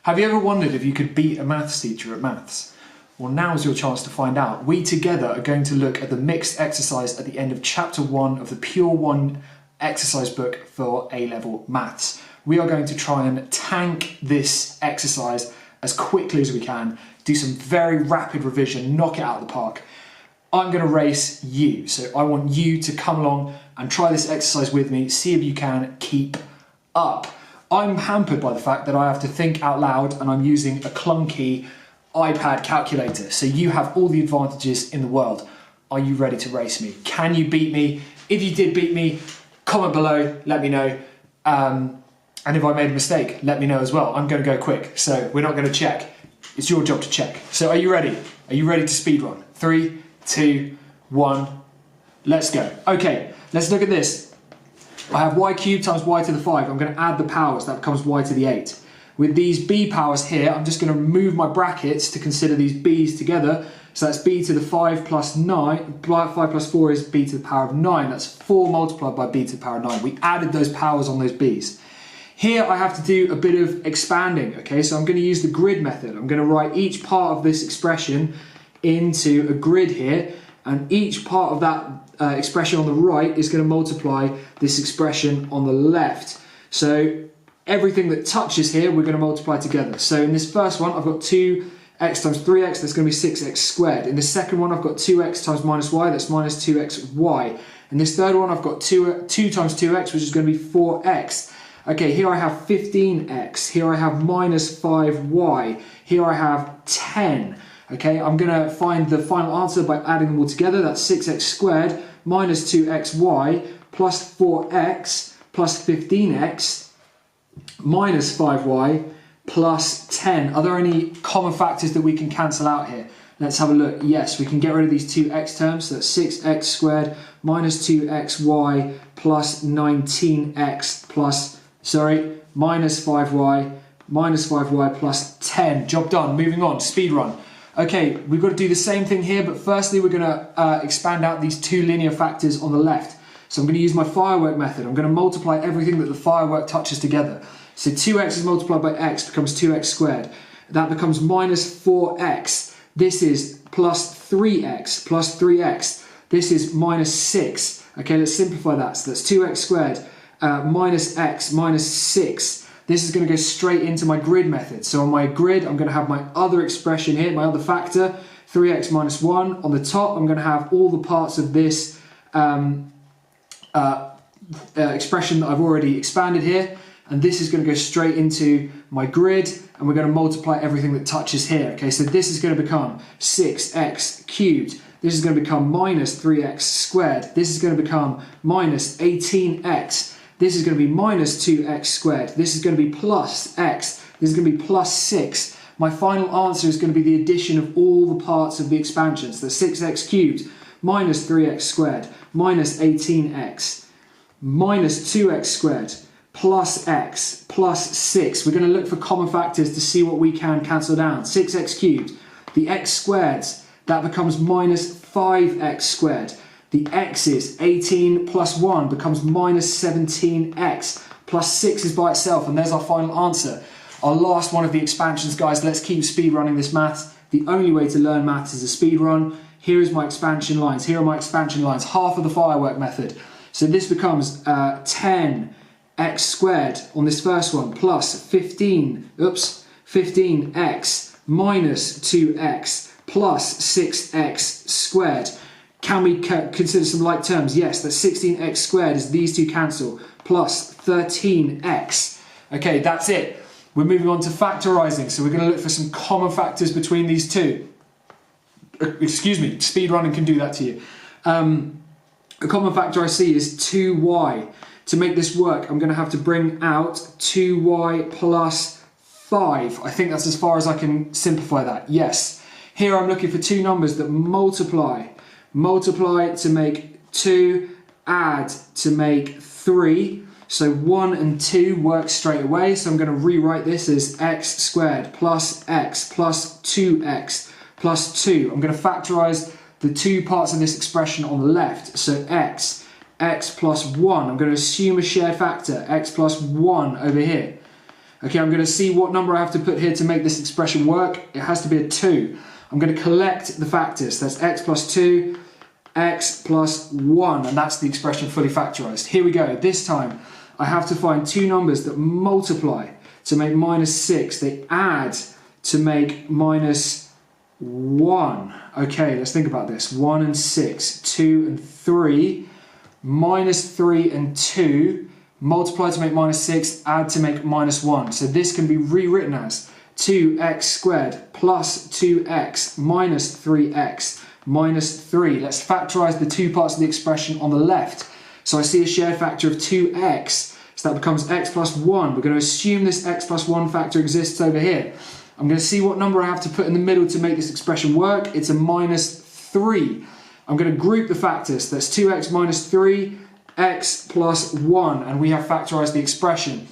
Have you ever wondered if you could beat a maths teacher at maths? Well, now's your chance to find out. We together are going to look at the mixed exercise at the end of chapter 1 of the Pure 1 exercise book for A-level maths. We are going to try and tank this exercise as quickly as we can, do some very rapid revision, knock it out of the park. I'm going to race you, so I want you to come along and try this exercise with me, see if you can keep up. I'm hampered by the fact that I have to think out loud and I'm using a clunky iPad calculator, so you have all the advantages in the world. Are you ready to race me? Can you beat me? If you did beat me, comment below, let me know. And if I made a mistake, let me know as well. I'm going to go quick, so we're not going to check. It's your job to check. So are you ready? Are you ready to speedrun? 3, 2, 1, let's go. Okay, let's look at this. I have y cubed times y to the 5. I'm going to add the powers. That becomes y to the 8. With these b powers here, I'm just going to move my brackets to consider these b's together. So that's b to the 5 plus 9. 5 plus 4 is b to the power of 9. That's 4 multiplied by b to the power of 9. We added those powers on those b's. Here I have to do a bit of expanding. Okay, so I'm going to use the grid method. I'm going to write each part of this expression into a grid here, and each part of that expression on the right is going to multiply this expression on the left. So everything that touches here we're going to multiply together. So in this first one I've got 2x times 3x, that's going to be 6x squared. In the second one I've got 2x times minus y, that's minus 2xy. In this third one I've got 2 times 2x, which is going to be 4x. Okay, here I have 15x, here I have minus 5y, here I have 10. Okay, I'm going to find the final answer by adding them all together. That's 6x squared minus 2xy plus 4x plus 15x minus 5y plus 10. Are there any common factors that we can cancel out here? Let's have a look. Yes, we can get rid of these two x terms. So that's 6x squared minus 2xy plus 19x plus, minus 5y plus 10. Job done. Moving on, speed run. Okay, we've got to do the same thing here, but firstly we're going to expand out these two linear factors on the left. So I'm going to use my firework method. I'm going to multiply everything that the firework touches together. So 2x is multiplied by x becomes 2x squared. That becomes minus 4x. This is plus 3x plus 3x. This is minus 6. Okay, let's simplify that. So that's 2x squared minus x minus 6. This is going to go straight into my grid method. So on my grid, I'm going to have my other expression here, my other factor, 3x minus 1. On the top, I'm going to have all the parts of this expression that I've already expanded here. And this is going to go straight into my grid, and we're going to multiply everything that touches here. Okay, so this is going to become 6x cubed. This is going to become minus 3x squared. This is going to become minus 18x. This is going to be minus 2x squared. This is going to be plus x. This is going to be plus 6. My final answer is going to be the addition of all the parts of the expansion. So 6x cubed minus 3x squared minus 18x minus 2x squared plus x plus 6. We're going to look for common factors to see what we can cancel down. 6x cubed. The x squareds, that becomes minus 5x squared. The x's, 18 plus 1 becomes minus 17x, plus 6 is by itself, and there's our final answer. Our last one of the expansions, guys. Let's keep speed running this maths. The only way to learn maths is a speed run. Here is my expansion lines. Here are my expansion lines, half of the firework method. So this becomes 10x squared on this first one, plus 15x minus 2x plus 6x squared. Can we consider some like terms? Yes, that 16x squared is these two cancel, plus 13x. Okay, that's it. We're moving on to factorising, so we're going to look for some common factors between these two. Excuse me, speedrunning can do that to you. A common factor I see is 2y. To make this work, I'm going to have to bring out 2y plus 5. I think that's as far as I can simplify that. Yes. Here I'm looking for two numbers that multiply. Multiply to make 2, add to make 3. So 1 and 2 work straight away. So I'm going to rewrite this as x squared plus x plus 2x plus 2. I'm going to factorise the two parts of this expression on the left. So x plus 1. I'm going to assume a shared factor, x plus 1 over here. Okay, I'm going to see what number I have to put here to make this expression work. It has to be a 2. I'm going to collect the factors. That's x plus 2, x plus 1, and that's the expression fully factorised. Here we go. This time I have to find two numbers that multiply to make minus 6. They add to make minus 1. Okay, let's think about this. 1 and 6, 2 and 3, minus 3 and 2, multiply to make minus 6, add to make minus 1. So this can be rewritten as 2x squared plus 2x minus 3x minus 3. Let's factorise the two parts of the expression on the left. So I see a shared factor of 2x, so that becomes x plus 1. We're going to assume this x plus 1 factor exists over here. I'm going to see what number I have to put in the middle to make this expression work. It's a minus 3. I'm going to group the factors. That's 2x minus 3, x plus 1, and we have factorised the expression.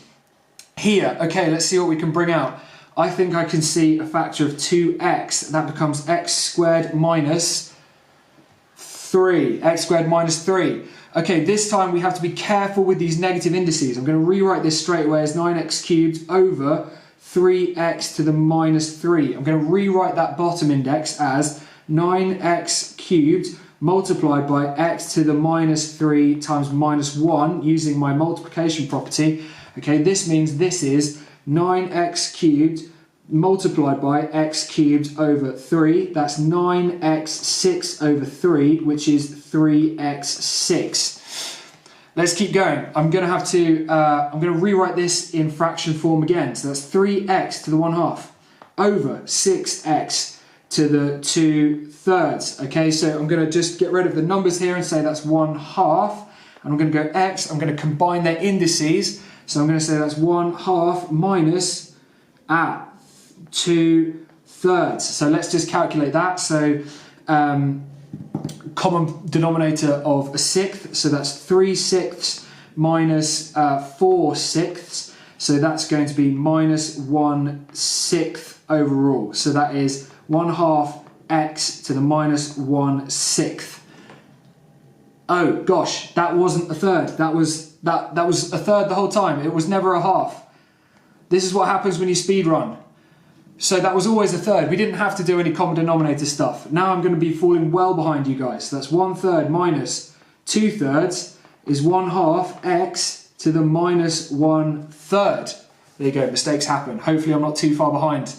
Here, okay, let's see what we can bring out. I think I can see a factor of 2x. That becomes x squared minus 3. X squared minus 3. Okay, this time we have to be careful with these negative indices. I'm going to rewrite this straight away as 9x cubed over 3x to the minus 3. I'm going to rewrite that bottom index as 9x cubed multiplied by x to the minus 3 times minus 1 using my multiplication property. Okay, this means this is 9x cubed multiplied by x cubed over 3. That's 9x6 over 3, which is 3x6. Let's keep going. I'm going to rewrite this in fraction form again. So that's 3x to the 1/2 over 6x to the 2/3. Okay, so I'm going to just get rid of the numbers here and say that's 1/2. And I'm going to go x. I'm going to combine their indices. So I'm going to say that's 1/2 minus 2/3. So let's just calculate that. So common denominator of a sixth. So that's 3/6 minus 4/6. So that's going to be minus 1/6 overall. So that is 1/2 x to the minus 1/6. Oh gosh, that wasn't a third. That was a third the whole time. It was never a half. This is what happens when you speedrun. So that was always a third. We didn't have to do any common denominator stuff. Now I'm going to be falling well behind you guys. So that's 1/3 minus 2/3 is 1/2 x to the minus 1/3. There you go, mistakes happen. Hopefully I'm not too far behind.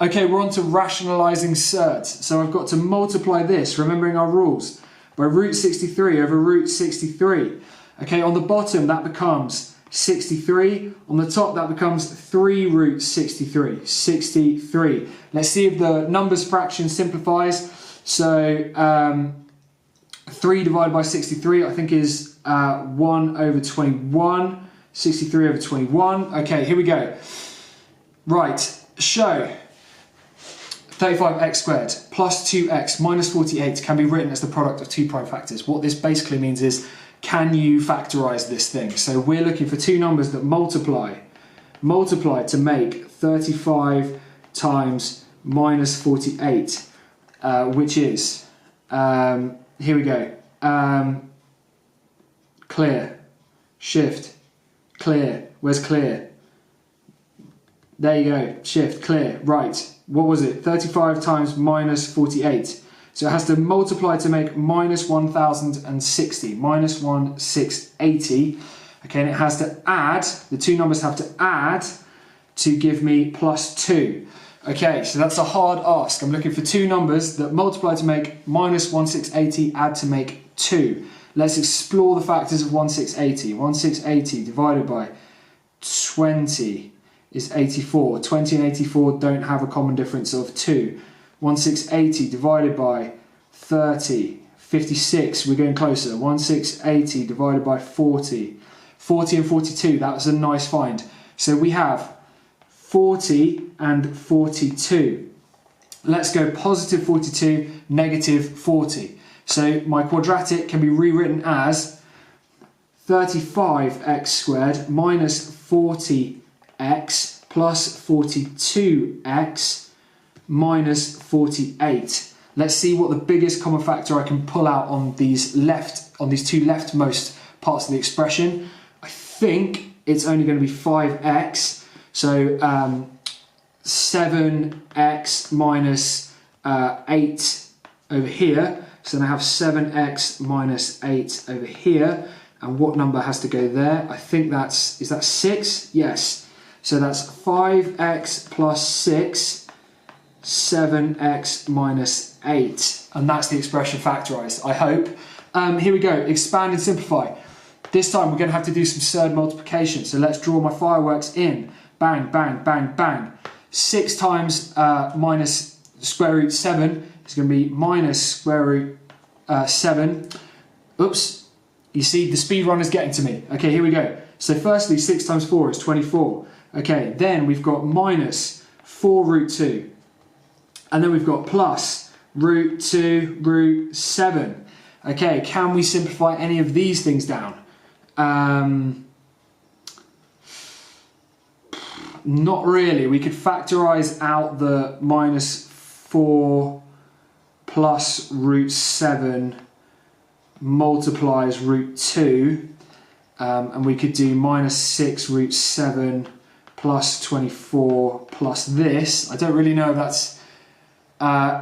Okay, we're on to rationalising surds. So I've got to multiply this, remembering our rules, by root 63 over root 63. Okay, on the bottom that becomes 63. On the top that becomes 3 root 63. 63. Let's see if the numbers fraction simplifies. So 3 divided by 63 I think is 1 over 21. 63 over 21. Okay, here we go. Right, show 35x squared plus 2x minus 48 can be written as the product of two prime factors. What this basically means is, can you factorise this thing? So we're looking for two numbers that multiply to make 35 times minus 48, which is, here we go, clear, shift, clear, where's clear? There you go, shift, clear, right. What was it? 35 times minus 48. So it has to multiply to make minus 1060, minus 1680. Okay, and it has to add, the two numbers have to add to give me plus 2. Okay, so that's a hard ask. I'm looking for two numbers that multiply to make minus 1680, add to make 2. Let's explore the factors of 1680. 1680 divided by 20 is 84. 20 and 84 don't have a common difference of 2. 1680 divided by 30, 56, we're getting closer. 1680 divided by 40. 40 and 42, that was a nice find. So we have 40 and 42. Let's go positive 42, negative 40. So my quadratic can be rewritten as 35x squared minus 40x plus 42x minus 48. Let's see what the biggest common factor I can pull out on these two leftmost parts of the expression. I think it's only going to be 5x. So 7x minus 8 over here. So then I have 7x minus 8 over here. And what number has to go there? I think that's, is that 6? Yes. So that's 5x plus 6, 7x minus 8. And that's the expression factorised, I hope. Here we go, expand and simplify. This time we're going to have to do some surd multiplication. So let's draw my fireworks in. Bang, bang, bang, bang. 6 times minus square root 7 is going to be minus square root 7. Oops, you see the speed run is getting to me. Okay, here we go. So firstly, 6 times 4 is 24. Okay, then we've got minus 4 root 2. And then we've got plus root 2 root 7. Okay, can we simplify any of these things down? Not really. We could factorise out the minus 4 plus root 7 multiplies root 2. And we could do minus 6 root 7 plus 24 plus this. I don't really know if that's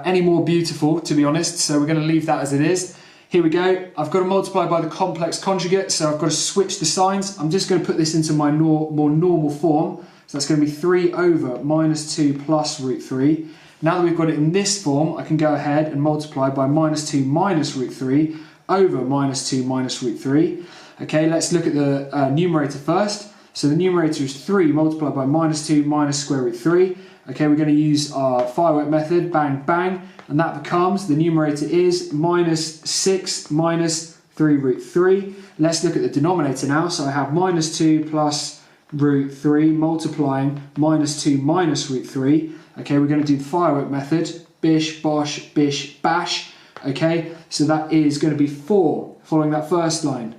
any more beautiful, to be honest, so we're going to leave that as it is. Here we go. I've got to multiply by the complex conjugate, so I've got to switch the signs. I'm just going to put this into my more normal form. So that's going to be 3 over minus 2 plus root 3. Now that we've got it in this form, I can go ahead and multiply by minus 2 minus root 3 over minus 2 minus root 3. Okay, let's look at the numerator first. So the numerator is 3 multiplied by minus 2 minus square root 3. Okay, we're going to use our firework method, bang, bang, and that becomes, the numerator is minus 6 minus 3 root 3. Let's look at the denominator now. So I have minus 2 plus root 3 multiplying minus 2 minus root 3. Okay, we're going to do the firework method, bish, bosh, bish, bash. Okay, so that is going to be 4, following that first line.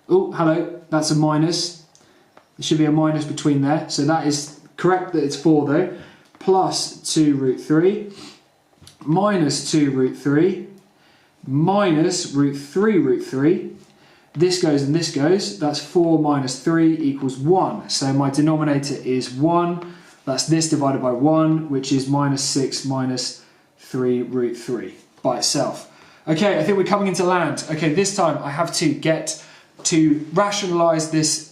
Oh, hello, that's a minus. There should be a minus between there. So that is correct that it's 4 though. Plus 2 root 3, minus 2 root 3, minus root 3 root 3. This goes and this goes. That's 4 minus 3 equals 1. So my denominator is 1. That's this divided by 1, which is minus 6 minus 3 root 3 by itself. Okay, I think we're coming into land. Okay, this time I have to get to rationalise this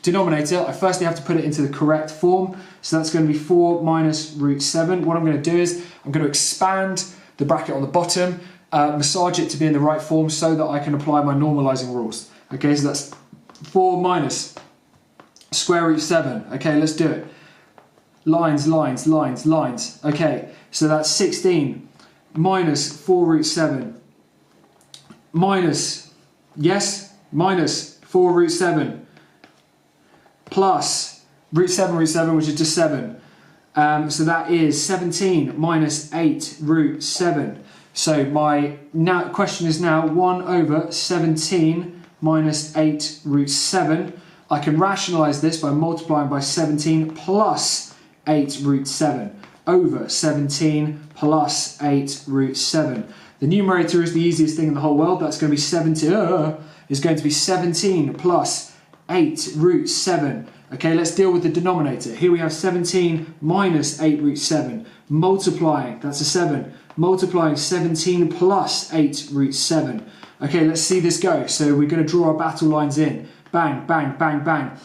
denominator. I firstly have to put it into the correct form. So that's going to be 4 minus root 7. What I'm going to do is I'm going to expand the bracket on the bottom, massage it to be in the right form so that I can apply my normalising rules. Okay, so that's 4 minus square root 7. Okay, let's do it. Lines, lines, lines, lines. Okay, so that's 16 minus 4 root 7 minus, yes, minus 4 root 7 plus root 7, which is just 7. So that is 17 minus 8 root 7. So my question is now 1 over 17 minus 8 root 7. I can rationalise this by multiplying by 17 plus 8 root 7 over 17 plus 8 root 7. The numerator is the easiest thing in the whole world. That's going to be 17 plus 8 root 7. Okay, let's deal with the denominator. Here we have 17 minus 8 root 7. Multiplying, that's a 7. Multiplying 17 plus 8 root 7. Okay, let's see this go. So we're going to draw our battle lines in. Bang, bang, bang, bang.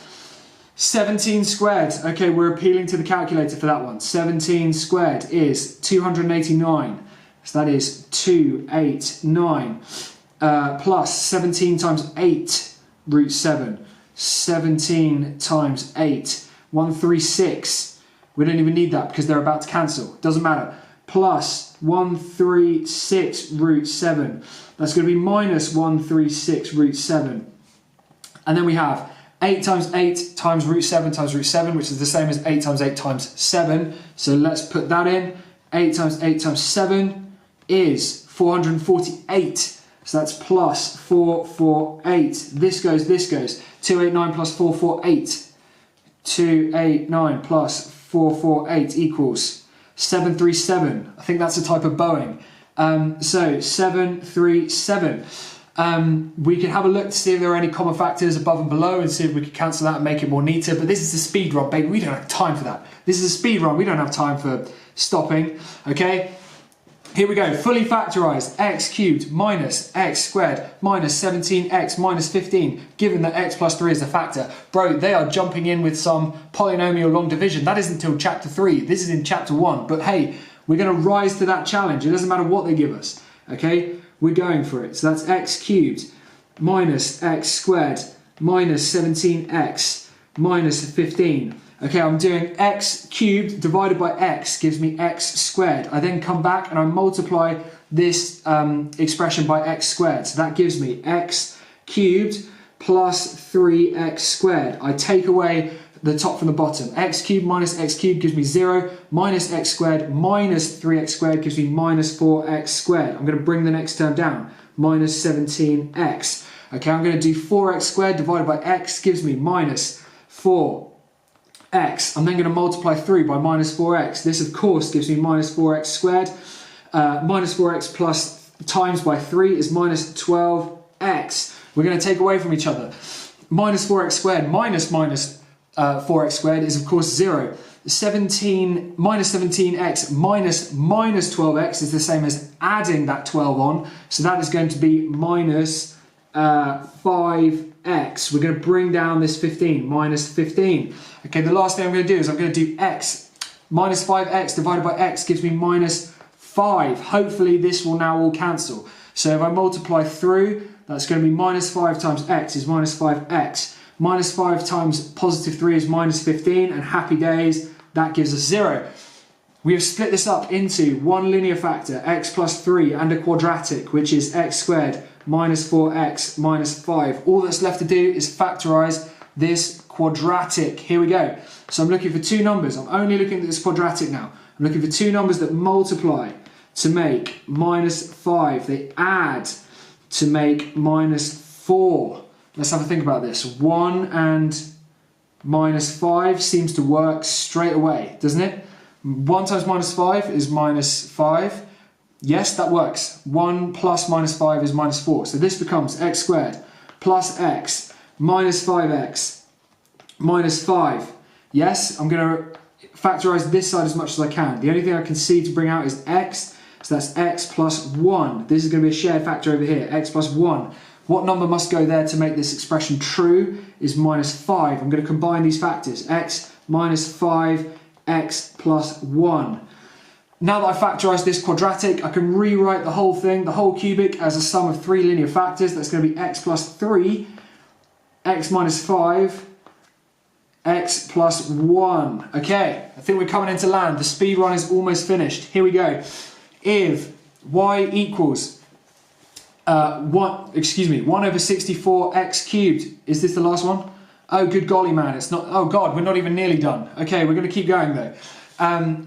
17 squared. Okay, we're appealing to the calculator for that one. 17 squared is 289. So that is 289. Plus 17 times 8 root 7. 17 times 8, 136. We don't even need that because they're about to cancel. Doesn't matter. Plus 136 root 7. That's going to be minus 136 root 7. And then we have 8 times 8 times root 7 times root 7, which is the same as 8 times 8 times 7. So let's put that in. 8 times 8 times 7 is 448. So that's plus 448. This goes, this goes. 289 plus 448. 289 plus 448 equals 737. I think that's a type of Boeing. So 737. We can have a look to see if there are any common factors above and below and see if we can cancel that and make it more neater. But this is a speed run, baby. We don't have time for that. This is a speed run. We don't have time for stopping. Okay. Here we go. Fully factorised. X cubed minus x squared minus 17x minus 15. Given that x plus 3 is a factor. Bro, they are jumping in with some polynomial long division. That isn't until chapter 3. This is in chapter 1. But hey, we're going to rise to that challenge. It doesn't matter what they give us. Okay. We're going for it. So that's x cubed minus x squared minus 17x minus 15. Okay, I'm doing x cubed divided by x gives me x squared. I then come back and I multiply this expression by x squared. So that gives me x cubed plus 3x squared. I take away the top from the bottom. X cubed minus x cubed gives me 0, minus x squared minus 3x squared gives me minus 4x squared. I'm going to bring the next term down, minus 17x. Okay, I'm going to do 4x squared divided by x gives me minus 4x. I'm then going to multiply through by minus 4x. This, of course, gives me minus 4x squared. Minus 4x plus times by 3 is minus 12x. We're going to take away from each other. Minus 4x squared minus 4x squared is, of course, 0. 17 minus 17x minus 12x is the same as adding that 12 on. So that is going to be minus 5x. We're going to bring down this 15, minus 15. Okay, the last thing I'm going to do is I'm going to do x. Minus 5x divided by x gives me minus 5. Hopefully this will now all cancel. So if I multiply through, that's going to be minus 5 times x is minus 5x. Minus 5 times positive 3 is minus 15, and happy days, that gives us 0. We have split this up into one linear factor, x plus 3, and a quadratic, which is x squared minus 4x minus 5. All that's left to do is factorise this quadratic. Here we go. So I'm looking for two numbers. I'm only looking at this quadratic now. I'm looking for two numbers that multiply to make minus 5. They add to make minus 4. Let's have a think about this. 1 and minus 5 seems to work straight away, doesn't it? 1 times minus 5 is minus 5. Yes, that works. 1 plus minus 5 is minus 4. So this becomes x squared plus x minus 5x minus 5. Yes, I'm going to factorise this side as much as I can. The only thing I can see to bring out is x. So that's x plus 1. This is going to be a shared factor over here, x plus 1. What number must go there to make this expression true is minus 5. I'm going to combine these factors. X minus 5, x plus 1. Now that I've factorised this quadratic, I can rewrite the whole thing, the whole cubic, as a sum of 3 linear factors. That's going to be x plus 3, x minus 5, x plus 1. Okay, I think we're coming into land. The speed run is almost finished. Here we go. If y equals 1 over 64 x cubed. Is this the last one? Oh, good golly, man. It's not. Oh, God, we're not even nearly done. Okay, we're going to keep going, though.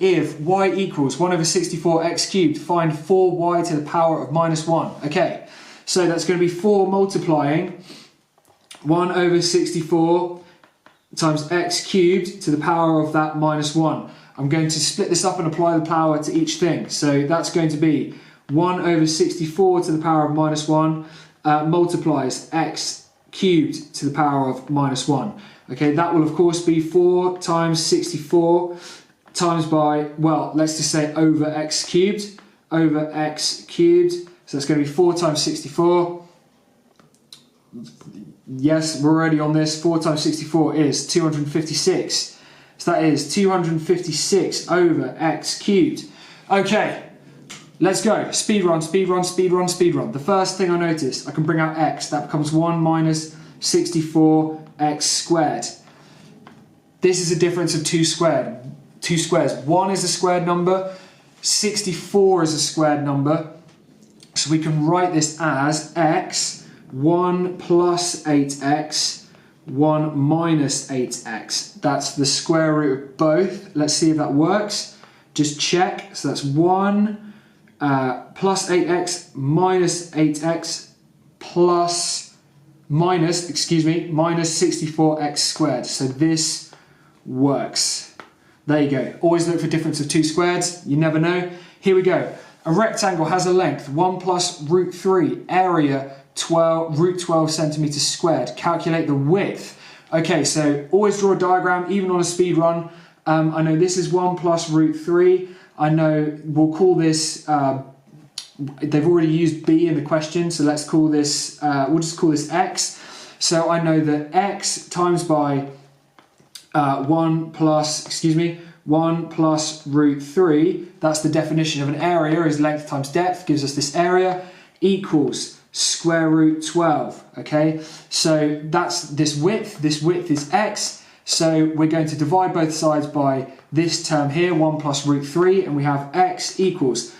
If y equals 1 over 64 x cubed, find 4y to the power of minus 1. Okay, so that's going to be 4 multiplying 1 over 64 times x cubed to the power of that minus 1. I'm going to split this up and apply the power to each thing. So that's going to be 1 over 64 to the power of minus 1 multiplies x cubed to the power of minus 1. Okay, that will of course be 4 times 64 times by, well, let's just say over x cubed. Over x cubed. So that's going to be 4 times 64. Yes, we're already on this. 4 times 64 is 256. So that is 256 over x cubed. Okay. Let's go. Speed run, speed run, speed run, speed run. The first thing I noticed, I can bring out x. That becomes 1 minus 64x squared. This is a difference of two squares. 1 is a squared number. 64 is a squared number. So we can write this as x, 1 plus 8x, 1 minus 8x. That's the square root of both. Let's see if that works. Just check. So that's 1 plus 8x minus 8x minus 64x squared. So this works. There you go. Always look for difference of two squareds. You never know. Here we go. A rectangle has a length 1 plus root 3, area root 12 centimeters squared. Calculate the width. Okay, so always draw a diagram, even on a speed run. I know this is 1 plus root 3. I know we'll call this, they've already used b in the question, so let's call this, we'll just call this x. So I know that x times by 1 plus root 3, that's the definition of an area, is length times depth, gives us this area, equals square root 12, okay? So that's this width is x, so we're going to divide both sides by this term here, 1 plus root 3, and we have x equals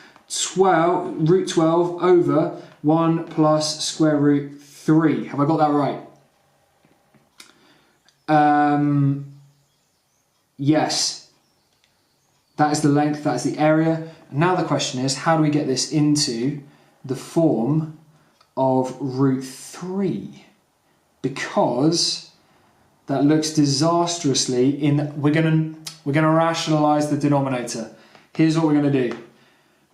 root 12 over 1 plus square root 3. Have I got that right? Yes. That is the length, that is the area. Now the question is, how do we get this into the form of root 3? Because that looks disastrously we're gonna rationalize the denominator. Here's what we're gonna do.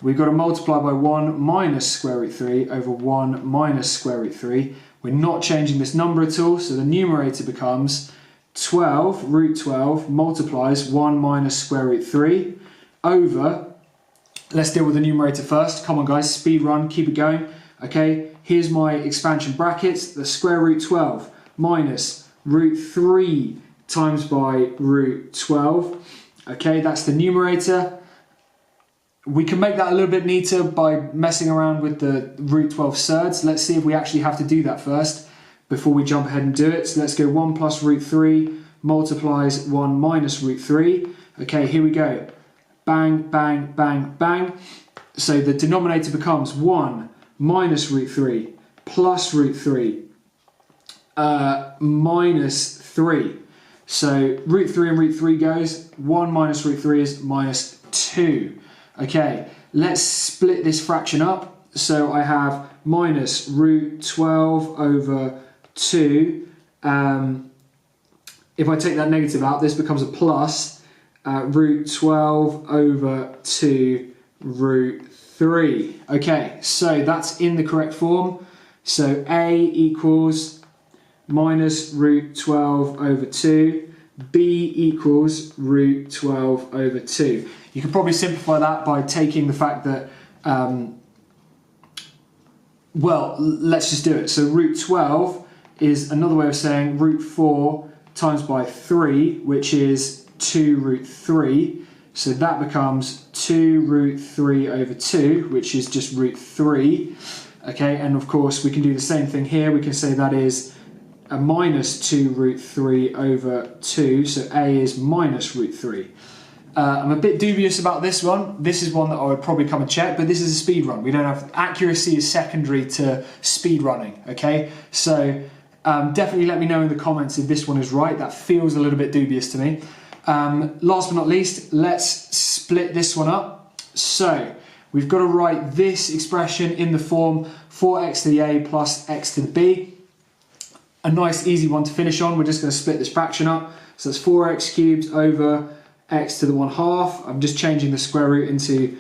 We've got to multiply by 1 minus square root 3 over 1 minus square root 3. We're not changing this number at all, so the numerator becomes root 12 multiplies 1 minus square root 3 over, let's deal with the numerator first. Come on guys, speed run, keep it going. Okay, here's my expansion brackets, the square root 12 minus root 3 times by root 12. Okay, that's the numerator. We can make that a little bit neater by messing around with the root 12 surds. Let's see if we actually have to do that first before we jump ahead and do it. So let's go 1 plus root 3 multiplies 1 minus root 3. Okay, here we go. Bang, bang, bang, bang. So the denominator becomes 1 minus root 3 plus root 3 minus 3. So root 3 and root 3 goes. 1 minus root 3 is minus 2. Okay, let's split this fraction up. So I have minus root 12 over 2. If I take that negative out, this becomes a plus root 12 over 2 root 3. Okay, so that's in the correct form. So A equals minus root 12 over 2. B equals root 12 over 2. You can probably simplify that by taking the fact that, well, let's just do it. So root 12 is another way of saying root 4 times by 3, which is 2 root 3. So that becomes 2 root 3 over 2, which is just root 3. Okay, and of course we can do the same thing here. We can say that is a minus 2 root 3 over 2, so A is minus root 3. I'm a bit dubious about this one. This is one that I would probably come and check, but this is a speed run. We don't have, accuracy is secondary to speed running, okay? So definitely let me know in the comments if this one is right. That feels a little bit dubious to me. Last but not least, let's split this one up. So we've got to write this expression in the form 4x to the a plus x to the b. A nice easy one to finish on. We're just going to split this fraction up. So that's 4x cubed over x to the 1/2. I'm just changing the square root into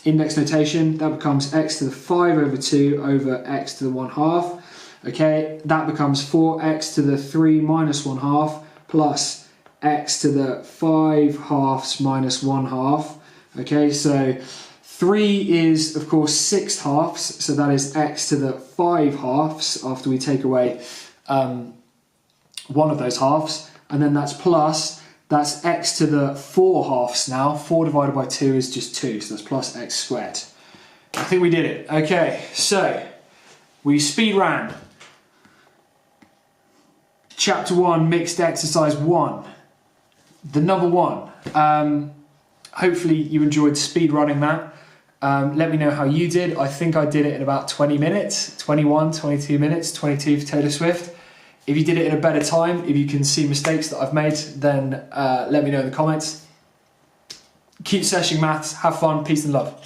index notation. That becomes x to the 5 over 2 over x to the 1/2. Okay, that becomes 4x to the 3 minus 1/2 plus x to the 5/2 minus 1/2. Okay, so 3 is, of course, 6/2, so that is x to the 5/2 after we take away one of those halves, and then that's plus, that's x to the 4/2 now. 4 divided by 2 is just 2, so that's plus x squared. I think we did it. Okay, so we speed ran Chapter 1, Mixed Exercise 1, the number 1. Hopefully you enjoyed speed running that. Let me know how you did. I think I did it in about 20 minutes, 21, 22 minutes, 22 for Taylor Swift. If you did it in a better time, if you can see mistakes that I've made, then let me know in the comments. Keep seshing maths, have fun, peace and love.